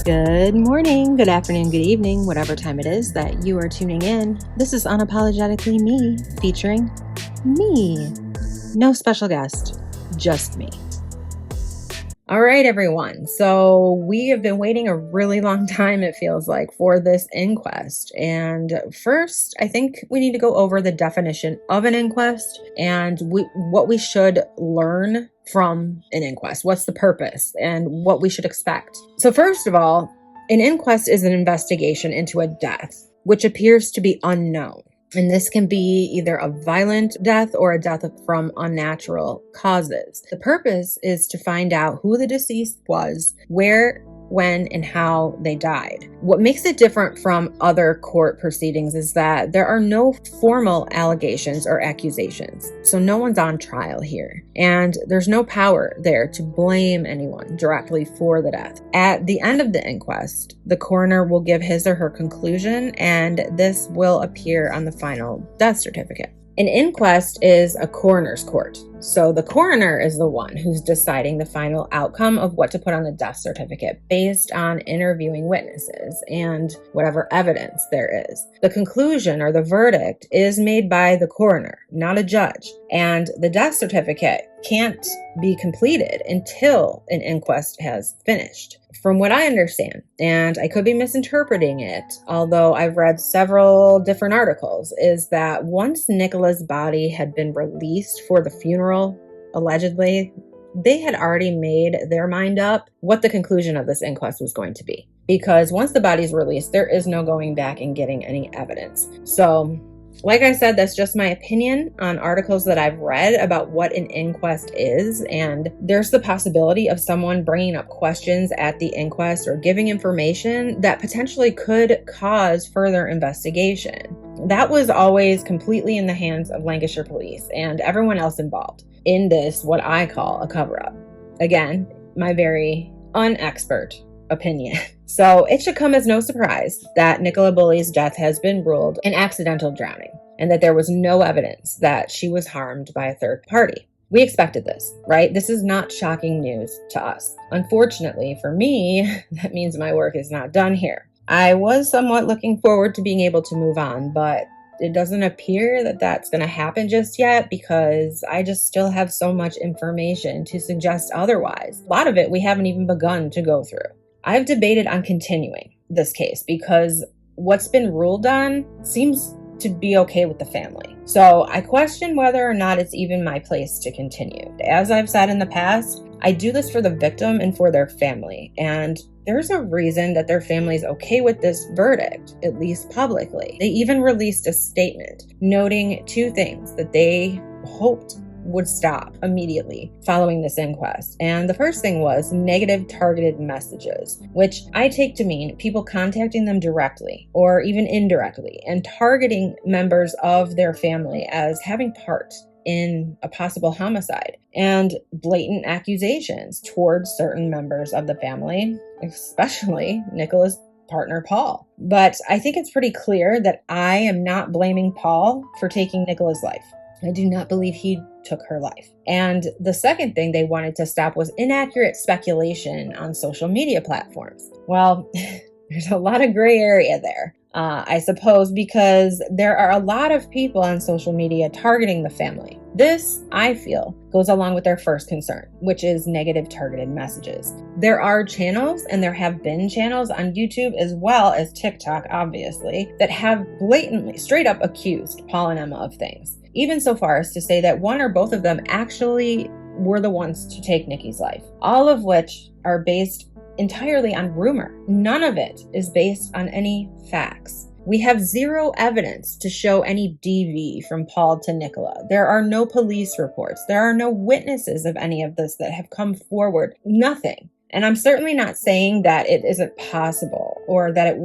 Good morning, good afternoon, good evening, whatever time it is that you are tuning in. This is Unapologetically Me, featuring me. No special guest, just me. All right, everyone. So we have been waiting a really long time, it feels like, for this inquest. And first, I think we need to go over the definition of an inquest and what we should learn from an inquest. What's the purpose and what we should expect. So first of all, an inquest is an investigation into a death, which appears to be unknown. And this can be either a violent death or a death from unnatural causes. The purpose is to find out who the deceased was, where, when, and how they died. What makes it different from other court proceedings is that there are no formal allegations or accusations. So no one's on trial here. And there's no power there to blame anyone directly for the death. At the end of the inquest, the coroner will give his or her conclusion, and this will appear on the final death certificate. An inquest is a coroner's court. So the coroner is the one who's deciding the final outcome of what to put on the death certificate based on interviewing witnesses and whatever evidence there is. The conclusion or the verdict is made by the coroner, not a judge. And the death certificate can't be completed until an inquest has finished. From what I understand, and I could be misinterpreting it, although I've read several different articles, is that once Nicola's body had been released for the funeral, allegedly, they had already made their mind up what the conclusion of this inquest was going to be. Because once the body's released, there is no going back and getting any evidence. So, like I said, that's just my opinion on articles that I've read about what an inquest is, and there's the possibility of someone bringing up questions at the inquest or giving information that potentially could cause further investigation. That was always completely in the hands of Lancashire police and everyone else involved in this, what I call a cover-up. Again, my very unexpert opinion. So it should come as no surprise that Nicola Bulley's death has been ruled an accidental drowning and that there was no evidence that she was harmed by a third party. We expected this, right? This is not shocking news to us. Unfortunately for me, that means my work is not done here. I was somewhat looking forward to being able to move on, but it doesn't appear that that's going to happen just yet because I just still have so much information to suggest otherwise. A lot of it we haven't even begun to go through. I've debated on continuing this case because what's been ruled on seems to be okay with the family. So I question whether or not it's even my place to continue. As I've said in the past, I do this for the victim and for their family. And there's a reason that their family is okay with this verdict, at least publicly. They even released a statement noting two things that they hoped would stop immediately following this inquest. And the first thing was negative targeted messages, which I take to mean people contacting them directly or even indirectly and targeting members of their family as having part in a possible homicide, and blatant accusations towards certain members of the family, especially Nicola's partner, Paul. But I think it's pretty clear that I am not blaming Paul for taking Nicola's life. I do not believe he took her life. And the second thing they wanted to stop was inaccurate speculation on social media platforms. Well, there's a lot of gray area there, I suppose, because there are a lot of people on social media targeting the family. This, I feel, goes along with their first concern, which is negative targeted messages. There are channels, and there have been channels on YouTube as well as TikTok, obviously, that have blatantly, straight up accused Paul and Emma of things. Even so far as to say that one or both of them actually were the ones to take Nikki's life. All of which are based entirely on rumor. None of it is based on any facts. We have zero evidence to show any DV from Paul to Nicola. There are no police reports. There are no witnesses of any of this that have come forward. Nothing. And I'm certainly not saying that it isn't possible or that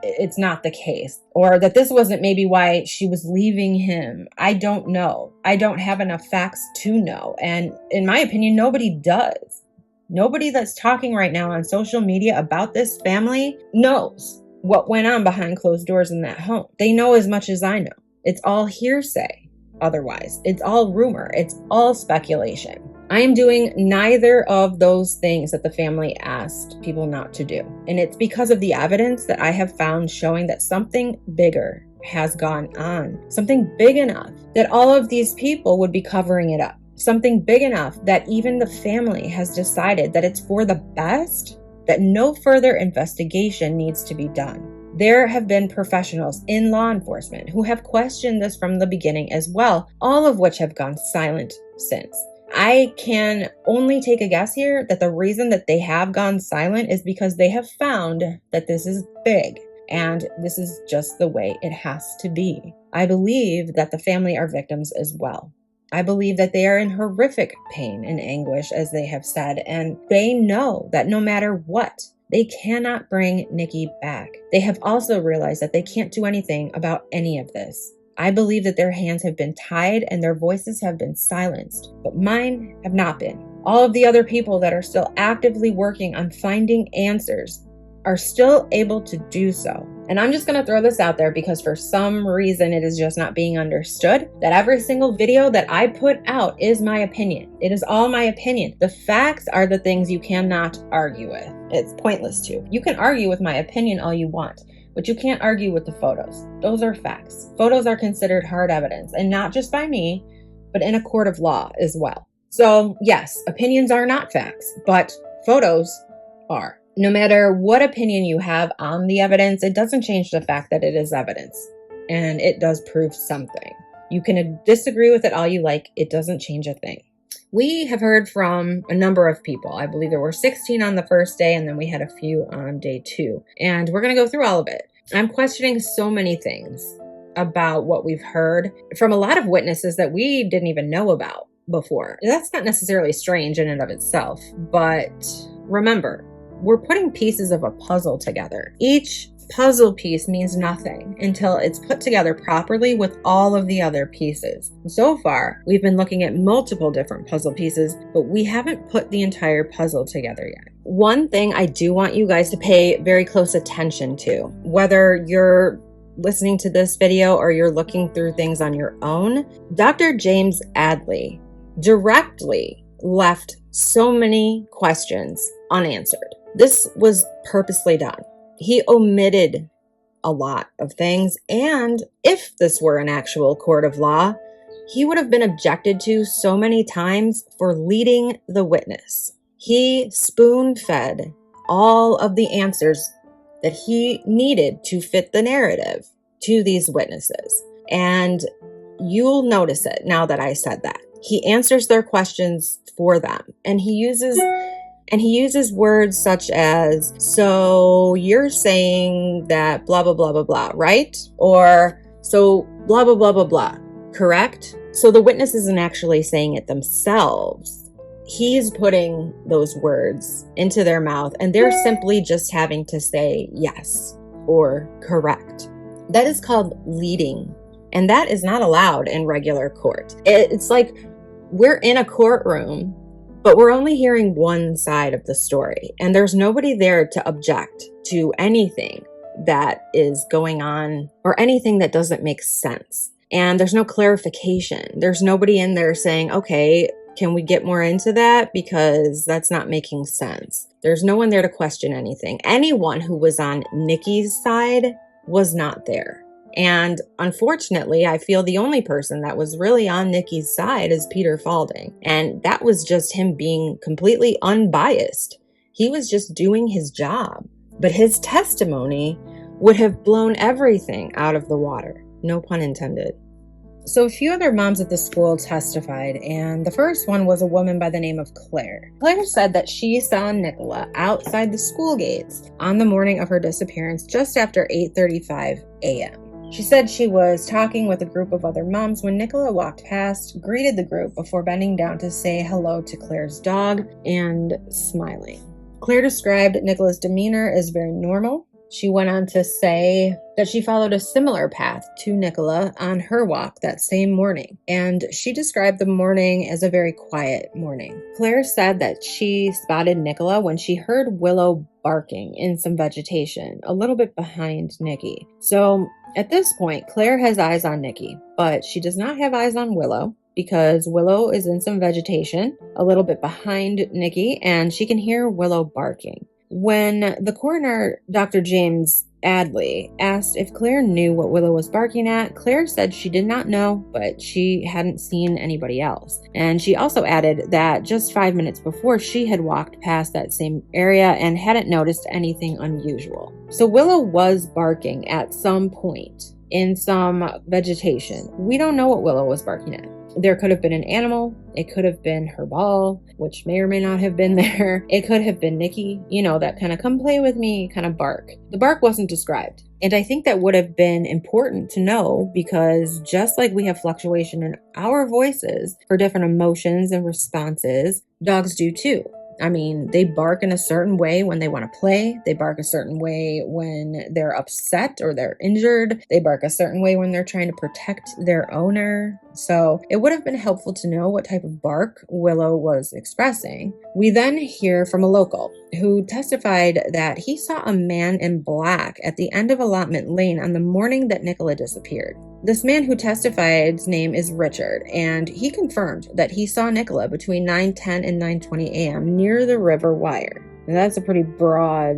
it's not the case, or that this wasn't maybe why she was leaving him. I don't know. I don't have enough facts to know. And in my opinion, nobody does. Nobody that's talking right now on social media about this family knows what went on behind closed doors in that home. They know as much as I know. It's all hearsay otherwise. It's all rumor. It's all speculation. I am doing neither of those things that the family asked people not to do. And it's because of the evidence that I have found showing that something bigger has gone on. Something big enough that all of these people would be covering it up. Something big enough that even the family has decided that it's for the best, that no further investigation needs to be done. There have been professionals in law enforcement who have questioned this from the beginning as well, all of which have gone silent since. I can only take a guess here that the reason that they have gone silent is because they have found that this is big and this is just the way it has to be. I believe that the family are victims as well. I believe that they are in horrific pain and anguish, as they have said, and they know that no matter what, they cannot bring Nikki back. They have also realized that they can't do anything about any of this. I believe that their hands have been tied and their voices have been silenced, but mine have not been. All of the other people that are still actively working on finding answers are still able to do so. And I'm just going to throw this out there because for some reason it is just not being understood that every single video that I put out is my opinion. It is all my opinion. The facts are the things you cannot argue with. It's pointless to. You can argue with my opinion all you want, but you can't argue with the photos. Those are facts. Photos are considered hard evidence, and not just by me, but in a court of law as well. So yes, opinions are not facts, but photos are. No matter what opinion you have on the evidence, it doesn't change the fact that it is evidence, and it does prove something. You can disagree with it all you like. It doesn't change a thing. We have heard from a number of people. I believe there were 16 on the first day, and then we had a few on day 2. And we're going to go through all of it. I'm questioning so many things about what we've heard from a lot of witnesses that we didn't even know about before. That's not necessarily strange in and of itself, but remember, we're putting pieces of a puzzle together. Each puzzle piece means nothing until it's put together properly with all of the other pieces. So far, we've been looking at multiple different puzzle pieces, but we haven't put the entire puzzle together yet. One thing I do want you guys to pay very close attention to, whether you're listening to this video or you're looking through things on your own, Dr. James Adley directly left so many questions unanswered. This was purposely done. He omitted a lot of things, and if this were an actual court of law, he would have been objected to so many times for leading the witness. He spoon-fed all of the answers that he needed to fit the narrative to these witnesses, and you'll notice it now that I said that. He answers their questions for them, and he uses words such as, so you're saying that blah, blah, blah, blah, blah, right? Or, so blah, blah, blah, blah, blah, correct? So the witness isn't actually saying it themselves. He's putting those words into their mouth, and they're simply just having to say yes or correct. That is called leading, and that is not allowed in regular court. It's like we're in a courtroom, but we're only hearing one side of the story, and there's nobody there to object to anything that is going on or anything that doesn't make sense. And there's no clarification. There's nobody in there saying, okay, can we get more into that? Because that's not making sense. There's no one there to question anything. Anyone who was on Nikki's side was not there. And unfortunately, I feel the only person that was really on Nikki's side is Peter Falding. And that was just him being completely unbiased. He was just doing his job. But his testimony would have blown everything out of the water. No pun intended. So a few other moms at the school testified, and the first one was a woman by the name of Claire. Claire said that she saw Nicola outside the school gates on the morning of her disappearance just after 8:35 a.m. She said she was talking with a group of other moms when Nicola walked past, greeted the group before bending down to say hello to Claire's dog and smiling. Claire described Nicola's demeanor as very normal. She went on to say that she followed a similar path to Nicola on her walk that same morning, and she described the morning as a very quiet morning. Claire said that she spotted Nicola when she heard Willow barking in some vegetation a little bit behind Nikki. So at this point, Claire has eyes on Nikki, but she does not have eyes on Willow. because Willow is in some vegetation a little bit behind Nikki, and she can hear Willow barking. When the coroner, Dr. James Adley, asked if Claire knew what Willow was barking at, Claire said she did not know, but she hadn't seen anybody else. And she also added that just 5 minutes before, she had walked past that same area and hadn't noticed anything unusual. So Willow was barking at some point in some vegetation. We don't know what Willow was barking at. There could have been an animal. It could have been her ball, which may or may not have been there. It could have been Nikki, that kind of come play with me kind of bark. The bark wasn't described. And I think that would have been important to know, because just like we have fluctuation in our voices for different emotions and responses, dogs do too. I mean, they bark in a certain way when they want to play. They bark a certain way when they're upset or they're injured. They bark a certain way when they're trying to protect their owner. So it would have been helpful to know what type of bark Willow was expressing. We then hear from a local who testified that he saw a man in black at the end of Allotment Lane on the morning that Nicola disappeared. This man who testified's name is Richard, and he confirmed that he saw Nicola between 9:10 and 9:20 a.m. near the river wire. Now, that's a pretty broad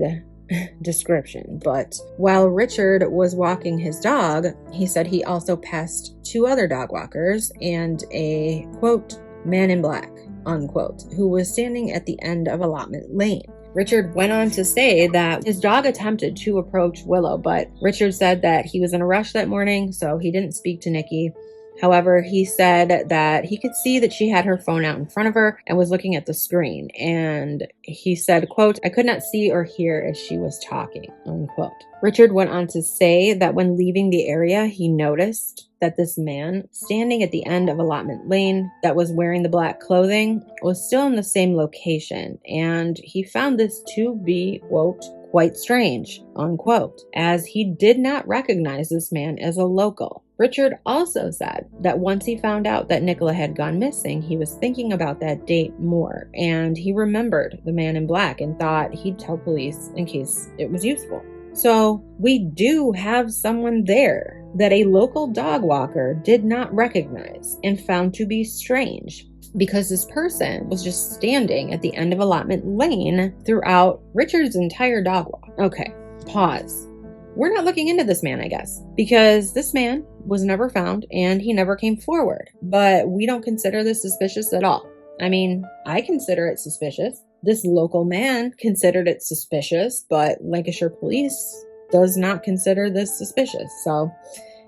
description, but while Richard was walking his dog, he said he also passed 2 other dog walkers and a, quote, man in black, unquote, who was standing at the end of Allotment Lane. Richard went on to say that his dog attempted to approach Willow, but Richard said that he was in a rush that morning, so he didn't speak to Nikki. However, he said that he could see that she had her phone out in front of her and was looking at the screen. And he said, quote, I could not see or hear as she was talking, unquote. Richard went on to say that when leaving the area, he noticed that this man standing at the end of Allotment Lane that was wearing the black clothing was still in the same location. And he found this to be, quote, quite strange, unquote, as he did not recognize this man as a local. Richard also said that once he found out that Nicola had gone missing, he was thinking about that date more, and he remembered the man in black and thought he'd tell police in case it was useful. So we do have someone there that a local dog walker did not recognize and found to be strange, because this person was just standing at the end of Allotment Lane throughout Richard's entire dog walk. Okay, pause. We're not looking into this man, I guess, because this man was never found and he never came forward. But we don't consider this suspicious at all. I mean, I consider it suspicious. This local man considered it suspicious, but Lancashire police does not consider this suspicious. So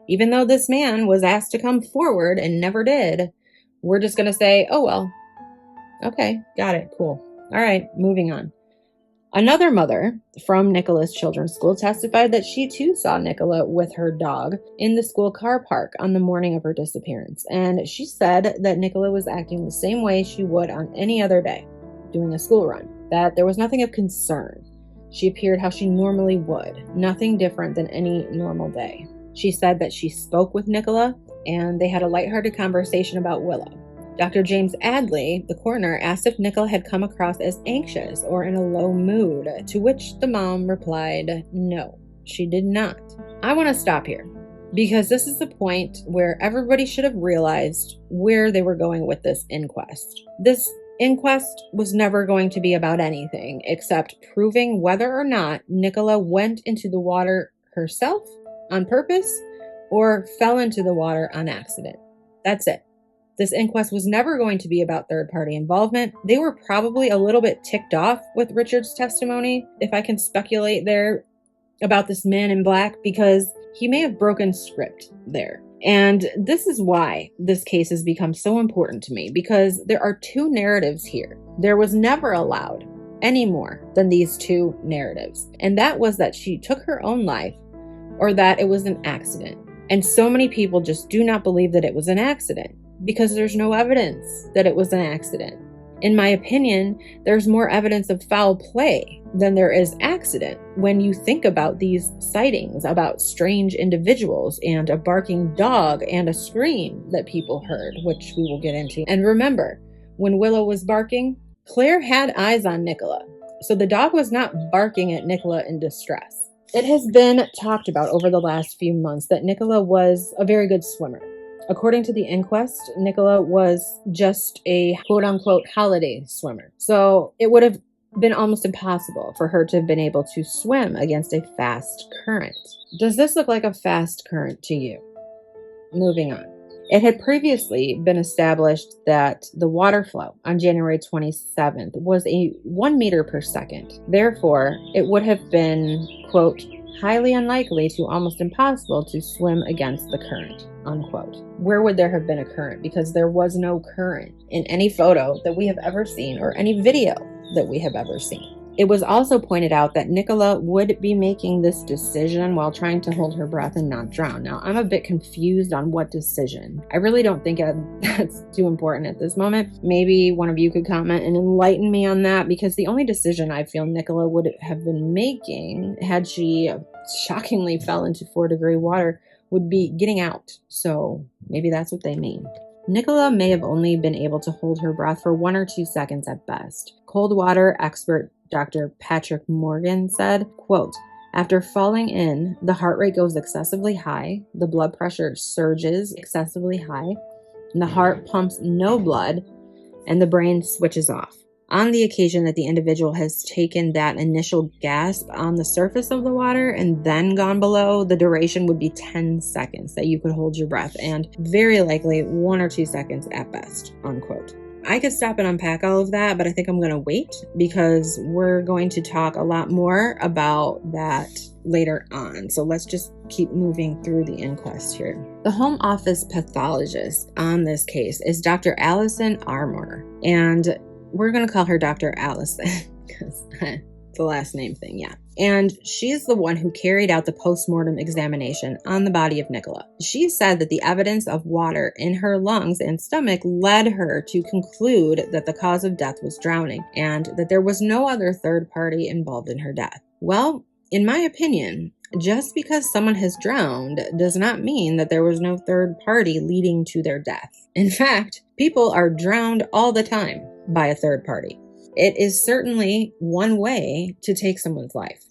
even though this man was asked to come forward and never did, we're just going to say, oh, well, okay, got it, cool. All right, moving on. Another mother from Nicola's children's school testified that she too saw Nicola with her dog in the school car park on the morning of her disappearance. And she said that Nicola was acting the same way she would on any other day, doing a school run, that there was nothing of concern. She appeared how she normally would, nothing different than any normal day. She said that she spoke with Nicola and they had a lighthearted conversation about Willow. Dr. James Adley, the coroner, asked if Nicola had come across as anxious or in a low mood, to which the mom replied, no, she did not. I want to stop here because this is the point where everybody should have realized where they were going with this inquest. This inquest was never going to be about anything except proving whether or not Nicola went into the water herself on purpose or fell into the water on accident. That's it. This inquest was never going to be about third-party involvement. They were probably a little bit ticked off with Richard's testimony, if I can speculate there, about this man in black, because he may have broken script there. And this is why this case has become so important to me, because there are 2 narratives here. There was never allowed any more than these 2 narratives. And that was that she took her own life or that it was an accident. And so many people just do not believe that it was an accident, because there's no evidence that it was an accident. In my opinion, there's more evidence of foul play than there is accident when you think about these sightings about strange individuals and a barking dog and a scream that people heard, which we will get into. And remember, when Willow was barking, Claire had eyes on Nicola, so the dog was not barking at Nicola in distress. It has been talked about over the last few months that Nicola was a very good swimmer. According to the inquest, Nicola was just a quote-unquote holiday swimmer. So it would have been almost impossible for her to have been able to swim against a fast current. Does this look like a fast current to you? Moving on. It had previously been established that the water flow on January 27th was a 1 meter per second. Therefore, it would have been, quote, highly unlikely to almost impossible to swim against the current, unquote. Where would there have been a current? Because there was no current in any photo that we have ever seen or any video that we have ever seen. It was also pointed out that Nicola would be making this decision while trying to hold her breath and not drown. Now, I'm a bit confused on what decision. I really don't think that's too important at this moment. Maybe one of you could comment and enlighten me on that, because the only decision I feel Nicola would have been making had she shockingly fell into 4-degree water would be getting out. So maybe that's what they mean. Nicola may have only been able to hold her breath for 1 or 2 seconds at best. Cold water expert Dr. Patrick Morgan said, quote, after falling in, the heart rate goes excessively high, the blood pressure surges excessively high, and the heart pumps no blood, and the brain switches off. On the occasion that the individual has taken that initial gasp on the surface of the water and then gone below, the duration would be 10 seconds that you could hold your breath, and very likely 1 or 2 seconds at best, unquote. I could stop and unpack all of that, but I think I'm going to wait because we're going to talk a lot more about that later on. So let's just keep moving through the inquest here. The home office pathologist on this case is Dr. Allison Armour, and we're going to call her Dr. Allison because it's a last name thing, yeah. And she's the one who carried out the post-mortem examination on the body of Nicola. She said that the evidence of water in her lungs and stomach led her to conclude that the cause of death was drowning and that there was no other third party involved in her death. Well, in my opinion, just because someone has drowned does not mean that there was no third party leading to their death. In fact, people are drowned all the time by a third party. It is certainly one way to take someone's life.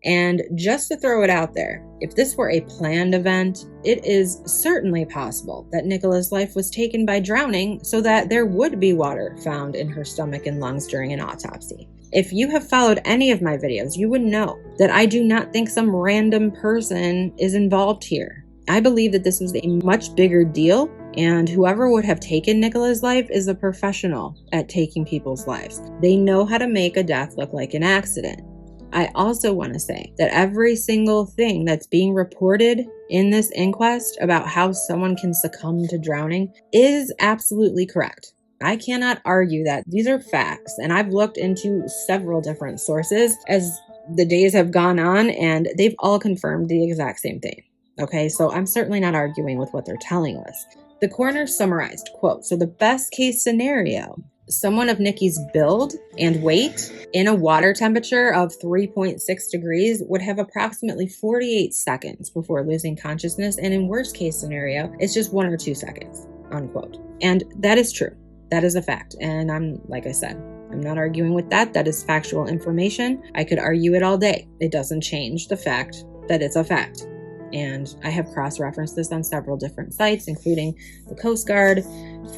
And just to throw it out there, if this were a planned event, it is certainly possible that Nicola's life was taken by drowning so that there would be water found in her stomach and lungs during an autopsy. If you have followed any of my videos, you would know that I do not think some random person is involved here. I believe that this was a much bigger deal, and whoever would have taken Nicola's life is a professional at taking people's lives. They know how to make a death look like an accident. I also want to say that every single thing that's being reported in this inquest about how someone can succumb to drowning is absolutely correct. I cannot argue that. These are facts, and I've looked into several different sources as the days have gone on, and they've all confirmed the exact same thing. Okay, so I'm certainly not arguing with what they're telling us. The coroner summarized, quote, so the best case scenario, someone of Nikki's build and weight in a water temperature of 3.6 degrees would have approximately 48 seconds before losing consciousness. And in worst case scenario, it's just 1 or 2 seconds, unquote. And that is true. That is a fact. And like I said, I'm not arguing with that. That is factual information. I could argue it all day. It doesn't change the fact that it's a fact. And I have cross-referenced this on several different sites, including the Coast Guard,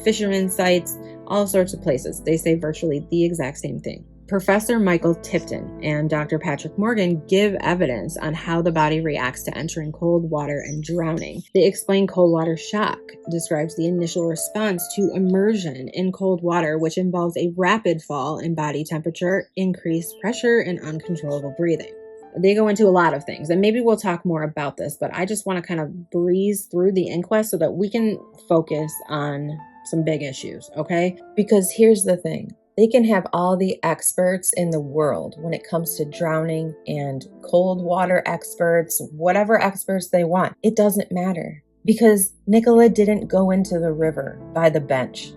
fishermen sites, all sorts of places. They say virtually the exact same thing. Professor Michael Tipton and Dr. Patrick Morgan give evidence on how the body reacts to entering cold water and drowning. They explain cold water shock, describes the initial response to immersion in cold water, which involves a rapid fall in body temperature, increased pressure, and uncontrollable breathing. They go into a lot of things, and maybe we'll talk more about this, but I just want to kind of breeze through the inquest so that we can focus on some big issues, okay? Because here's the thing. They can have all the experts in the world when it comes to drowning and cold water experts, whatever experts they want. It doesn't matter because Nicola didn't go into the river by the bench.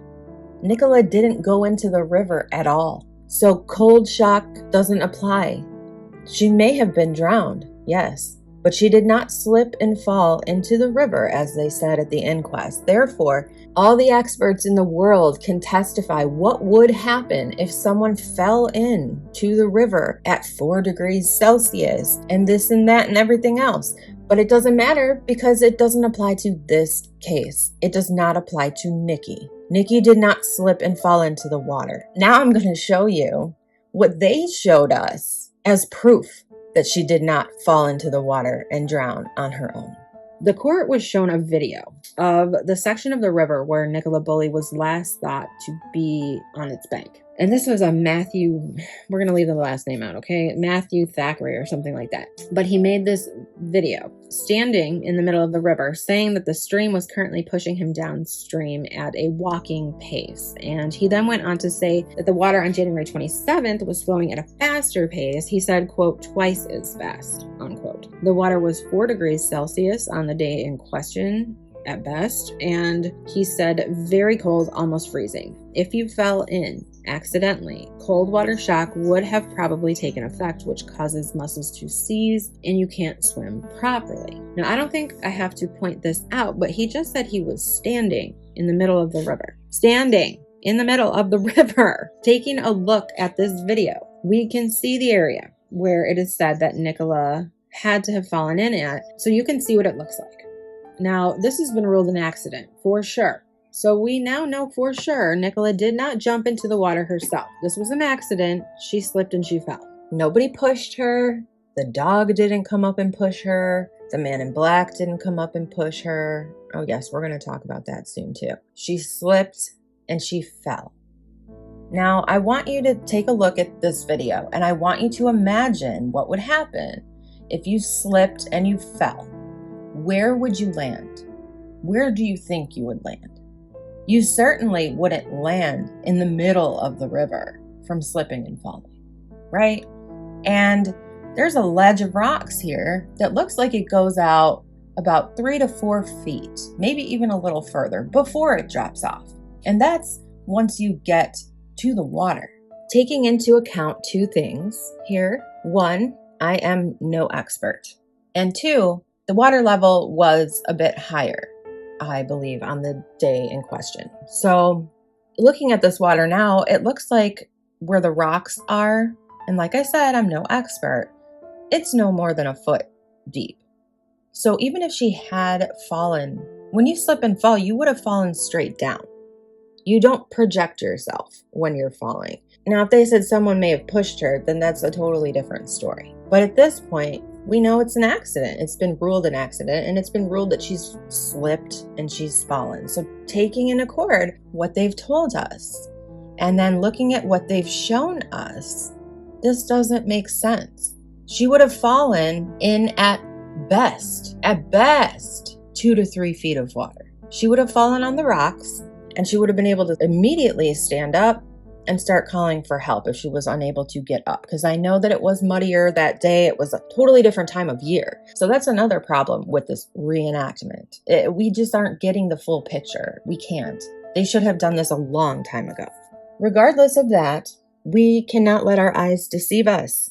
Nicola didn't go into the river at all. So cold shock doesn't apply. She may have been drowned, yes, but she did not slip and fall into the river, as they said at the inquest. Therefore, all the experts in the world can testify what would happen if someone fell into the river at 4 degrees Celsius and this and that and everything else. But it doesn't matter because it doesn't apply to this case. It does not apply to Nikki. Nikki did not slip and fall into the water. Now I'm going to show you what they showed us as proof that she did not fall into the water and drown on her own. The court was shown a video of the section of the river where Nicola Bulley was last thought to be on its bank. And this was a Matthew, we're going to leave the last name out, okay? Matthew Thackeray or something like that. But he made this video standing in the middle of the river saying that the stream was currently pushing him downstream at a walking pace. And he then went on to say that the water on January 27th was flowing at a faster pace. He said, quote, twice as fast, unquote. The water was 4 degrees Celsius on the day in question at best. And he said very cold, almost freezing. If you fell in accidentally, cold water shock would have probably taken effect, which causes muscles to seize and you can't swim properly. Now, I don't think I have to point this out, but he just said he was standing in the middle of the river. Standing in the middle of the river. Taking a look at this video, we can see the area where it is said that Nicola had to have fallen in at, so you can see what it looks like. Now, this has been ruled an accident for sure. So we now know for sure Nicola did not jump into the water herself. This was an accident. She slipped and she fell. Nobody pushed her. The dog didn't come up and push her. The man in black didn't come up and push her. Oh yes, we're going to talk about that soon too. She slipped and she fell. Now, I want you to take a look at this video and I want you to imagine what would happen if you slipped and you fell. Where would you land? Where do you think you would land? You certainly wouldn't land in the middle of the river from slipping and falling, right? And there's a ledge of rocks here that looks like it goes out about 3 to 4 feet, maybe even a little further before it drops off. And that's once you get to the water. Taking into account 2 things here. 1, I am no expert. And 2, the water level was a bit higher, I believe, on the day in question. So looking at this water now, it looks like where the rocks are, and like I said, I'm no expert, it's no more than a foot deep. So even if she had fallen, when you slip and fall, you would have fallen straight down. You don't project yourself when you're falling. Now, if they said someone may have pushed her, then that's a totally different story. But at this point, we know it's an accident. It's been ruled an accident, and it's been ruled that she's slipped and she's fallen. So taking in accord what they've told us, and then looking at what they've shown us, this doesn't make sense. She would have fallen in at best 2 to 3 feet of water. She would have fallen on the rocks, and she would have been able to immediately stand up and start calling for help if she was unable to get up. Because I know that it was muddier that day. It was a totally different time of year. So that's another problem with this reenactment. We just aren't getting the full picture. We can't. They should have done this a long time ago. Regardless of that, we cannot let our eyes deceive us.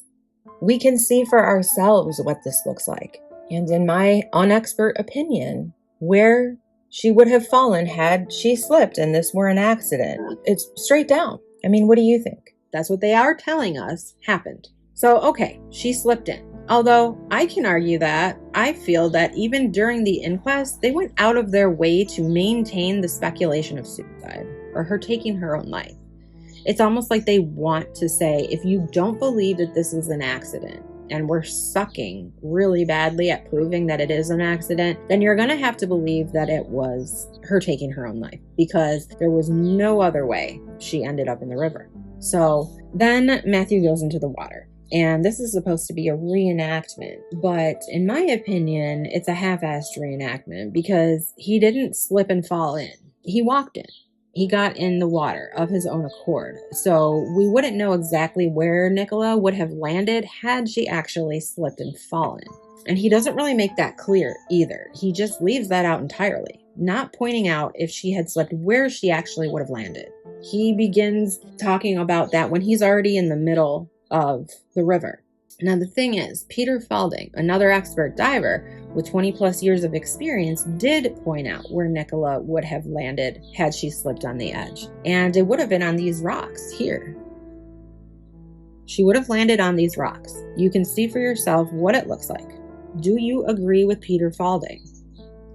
We can see for ourselves what this looks like. And in my unexpert opinion, where she would have fallen had she slipped and this were an accident, it's straight down. I mean, what do you think? That's what they are telling us happened. So, okay, she slipped in. Although I can argue that I feel that even during the inquest, they went out of their way to maintain the speculation of suicide or her taking her own life. It's almost like they want to say, if you don't believe that this is an accident, and we're sucking really badly at proving that it is an accident, then you're going to have to believe that it was her taking her own life, because there was no other way she ended up in the river. So then Matthew goes into the water, and this is supposed to be a reenactment, but in my opinion, it's a half-assed reenactment because he didn't slip and fall in. He walked in. He got in the water of his own accord. So we wouldn't know exactly where Nicola would have landed had she actually slipped and fallen. And he doesn't really make that clear either. He just leaves that out entirely, not pointing out if she had slipped where she actually would have landed. He begins talking about that when he's already in the middle of the river. Now the thing is, Peter Falding, another expert diver with 20 plus years of experience, did point out where Nicola would have landed had she slipped on the edge. And it would have been on these rocks here. She would have landed on these rocks. You can see for yourself what it looks like. Do you agree with Peter Falding?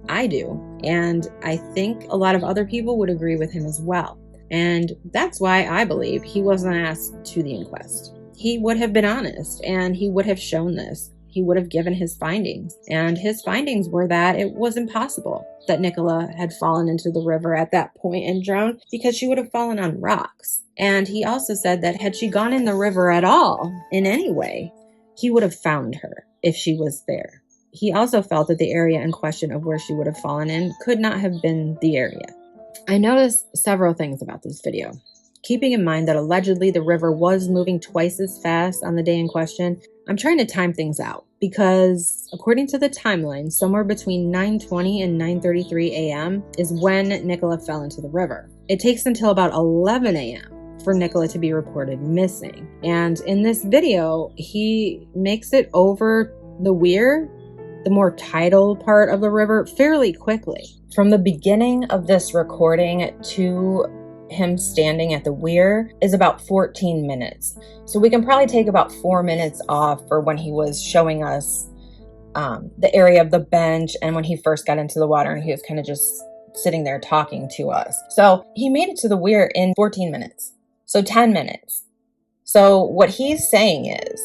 I do, and I think a lot of other people would agree with him as well. And that's why I believe he wasn't asked to the inquest. He would have been honest, and he would have shown this. He would have given his findings, and his findings were that it was impossible that Nicola had fallen into the river at that point and drowned, because she would have fallen on rocks. And he also said that had she gone in the river at all, in any way, he would have found her if she was there. He also felt that the area in question of where she would have fallen in could not have been the area. I noticed several things about this video. Keeping in mind that allegedly the river was moving twice as fast on the day in question, I'm trying to time things out because according to the timeline, somewhere between 9:20 and 9:33 a.m. is when Nicola fell into the river. It takes until about 11 a.m. for Nicola to be reported missing. And in this video, he makes it over the weir, the more tidal part of the river, fairly quickly. From the beginning of this recording to him standing at the weir is about 14 minutes. So we can probably take about 4 minutes off for when he was showing us the area of the bench and when he first got into the water and he was kind of just sitting there talking to us. So he made it to the weir in 14 minutes. So 10 minutes. So what he's saying is,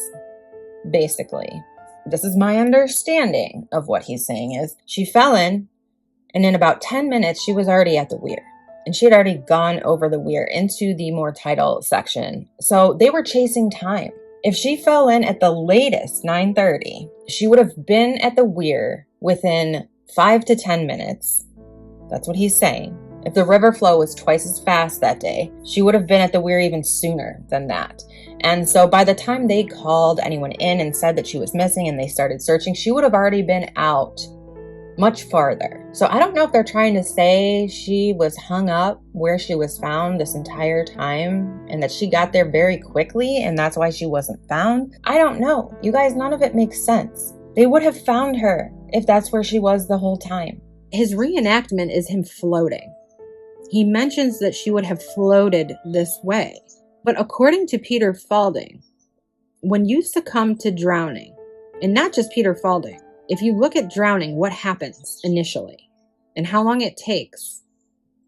basically, this is my understanding of what he's saying is, she fell in, and in about 10 minutes, she was already at the weir. And she had already gone over the weir into the more tidal section. So they were chasing time. If she fell in at the latest 9:30, she would have been at the weir within 5 to 10 minutes. That's what he's saying. If the river flow was twice as fast that day, she would have been at the weir even sooner than that. And so by the time they called anyone in and said that she was missing and they started searching, she would have already been out much farther. So I don't know if they're trying to say she was hung up where she was found this entire time and that she got there very quickly and that's why she wasn't found. I don't know. You guys, none of it makes sense. They would have found her if that's where she was the whole time. His reenactment is him floating. He mentions that she would have floated this way. But according to Peter Falding, when you succumb to drowning, and not just Peter Falding, if you look at drowning, what happens initially and how long it takes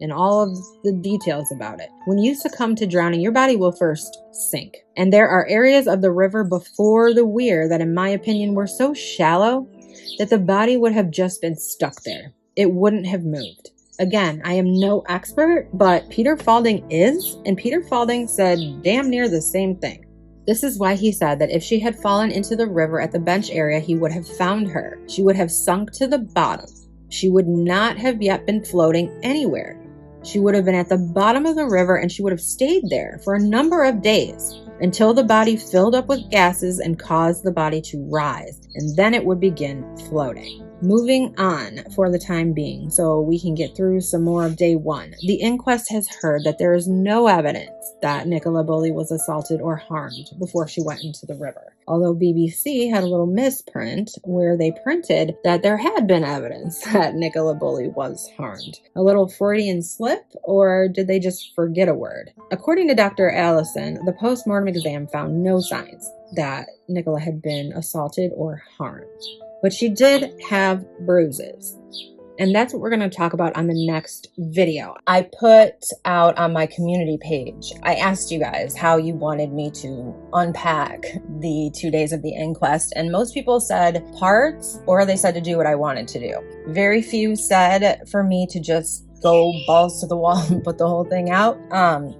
and all of the details about it. When you succumb to drowning, your body will first sink. And there are areas of the river before the weir that, in my opinion, were so shallow that the body would have just been stuck there. It wouldn't have moved. Again, I am no expert, but Peter Falding is, and Peter Falding said damn near the same thing. This is why he said that if she had fallen into the river at the bench area, he would have found her. She would have sunk to the bottom. She would not have yet been floating anywhere. She would have been at the bottom of the river and she would have stayed there for a number of days until the body filled up with gases and caused the body to rise, and then it would begin floating. Moving on for the time being, so we can get through some more of day one. The inquest has heard that there is no evidence that Nicola Bulley was assaulted or harmed before she went into the river. Although BBC had a little misprint where they printed that there had been evidence that Nicola Bulley was harmed. A little Freudian slip, or did they just forget a word? According to Dr. Allison, the post-mortem exam found no signs that Nicola had been assaulted or harmed. But she did have bruises. And that's what we're going to talk about on the next video. I put out on my community page, I asked you guys how you wanted me to unpack the 2 days of the inquest. And most people said parts, or they said to do what I wanted to do. Very few said for me to just go balls to the wall and put the whole thing out.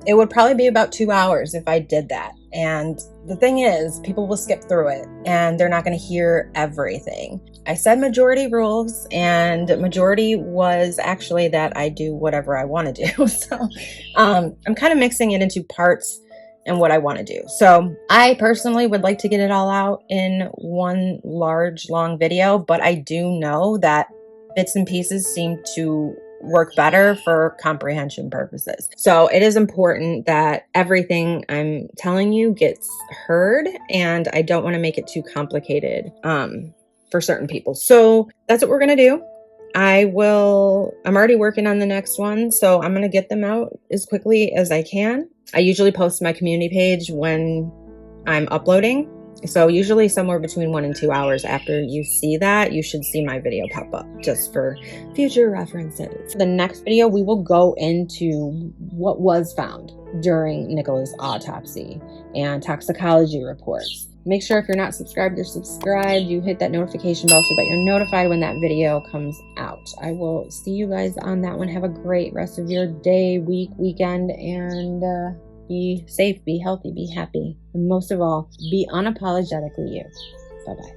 It would probably be about 2 hours if I did that. And the thing is, people will skip through it and they're not going to hear everything. I said majority rules, and majority was actually that I do whatever I want to do. So I'm kind of mixing it into parts and what I want to do. So I personally would like to get it all out in one large, long video, but I do know that bits and pieces seem to work better for comprehension purposes. So it is important that everything I'm telling you gets heard, and I don't want to make it too complicated for certain people. So that's what we're going to do. I'm already working on the next one, so I'm going to get them out as quickly as I can. I usually post to my community page when I'm uploading. So usually somewhere between 1 and 2 hours after you see that, you should see my video pop up, just for future references. The next video, we will go into what was found during Nicola's autopsy and toxicology reports. Make sure if you're not subscribed, you're subscribed. You hit that notification bell so that you're notified when that video comes out. I will see you guys on that one. Have a great rest of your day, week, weekend, and be safe, be healthy, be happy, and most of all, be unapologetically you. Bye-bye.